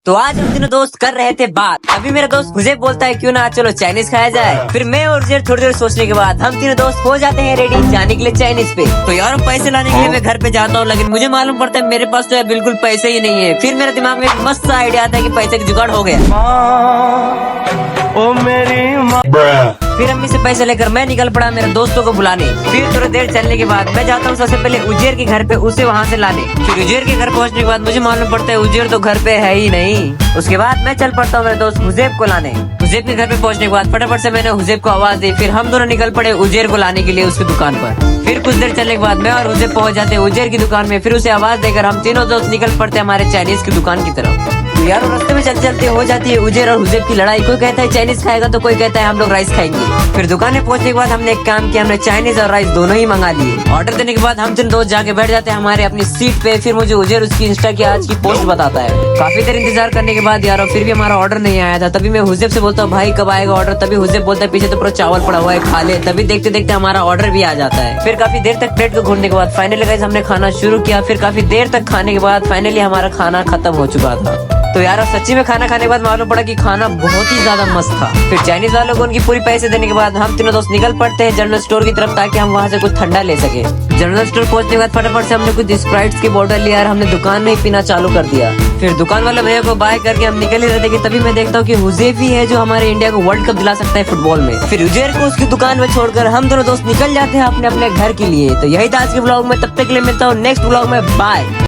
तो आज हम तीनों दोस्त कर रहे थे बात। अभी मेरा दोस्त मुझे बोलता है क्यों ना आज चलो चाइनीज खाया जाए। फिर मैं और उजैर थोड़ी देर सोचने के बाद हम तीनों दोस्त हो जाते हैं रेडी जाने के लिए चाइनीज पे। तो यार पैसे लाने के लिए मैं घर पे जाता हूँ, लेकिन मुझे मालूम पड़ता है मेरे पास तो यार बिल्कुल पैसे ही नहीं है। फिर मेरे दिमाग में एक मस्त सा आइडिया आता है कि पैसे का जुगाड़ हो गया। ओ मेरी फिर अम्मी से पैसे लेकर मैं निकल पड़ा मेरे दोस्तों को बुलाने। फिर थोड़ी देर चलने के बाद मैं जाता हूँ सबसे पहले उजैर के घर पे उसे वहाँ से लाने। फिर उजैर के घर पहुँचने के बाद मुझे मालूम पड़ता है उजैर तो घर पे है ही नहीं। उसके बाद मैं चल पड़ता हूँ मेरे दोस्त हुजैब को लाने। हुजैब के घर पे पहुँचने के बाद फटाफट से मैंने हुजैब को आवाज दी। फिर हम दोनों निकल पड़े उजैर को लाने के लिए उसकी दुकान पर। फिर कुछ देर चलने के बाद मैं और हुजैब पहुँच जाते हैं उजैर की दुकान में। फिर उसे आवाज देकर हम तीनों दोस्त निकल पड़ते हमारे चाइनीज की दुकान की तरफ। तो यार रास्ते में चलते चलते हो जाती है उजैर और हुजैब की लड़ाई। कोई कहता है चाइनीज खाएगा तो कोई कहता है हम लोग राइस खाएंगे। फिर दुकान में पहुंचने के बाद हमने एक काम किया, हमने चाइनीज और राइस दोनों ही मंगा लिए। ऑर्डर देने के बाद हम तीन दोस्त जाके बैठ जाते हैं हमारे अपनी सीट पे। फिर मुझे उजैर उसकी इंस्टा की आज की पोस्ट बताता है। काफी देर इंतजार करने के बाद यार फिर भी हमारा ऑर्डर नहीं आया था। तभी मैं हुजैब से बोलता हूँ भाई कब आएगा ऑर्डर। तभी हुजैब बोलता है पीछे तो पूरा चावल पड़ा हुआ है खा ले। तभी देखते देखते हमारा ऑर्डर भी आ जाता है। फिर काफी देर तक प्लेट को घूरने के बाद फाइनली गाइस हमने खाना शुरू किया। फिर काफी देर तक खाने के बाद फाइनली हमारा खाना खत्म हो चुका था। तो यार सच्ची में खाना खाने के बाद मालूम पड़ा कि खाना बहुत ही ज्यादा मस्त था। फिर चाइनीज वालों को उनकी पूरी पैसे देने के बाद हम तीनों दोस्त निकल पड़ते हैं जनरल स्टोर की तरफ, ताकि हम वहाँ से कुछ ठंडा ले सके। जनरल स्टोर पहुंचने के बाद फटाफट से हमने कुछ स्प्राइट्स की बोतल लिया और हमने दुकान में ही पीना चालू कर दिया। फिर दुकान वाले भैया को बाय करके हम निकल ही रहे थे कि तभी मैं देखता हूँ कि हुजैफ ही है जो हमारे इंडिया को वर्ल्ड कप दिला सकता है फुटबॉल में। फिर उजैर को उसकी दुकान में छोड़कर हम दोनों दोस्त निकल जाते हैं अपने अपने घर के लिए। तो यही था आज के ब्लॉग में, तब तक के लिए मिलता हूँ नेक्स्ट ब्लॉग में, बाय।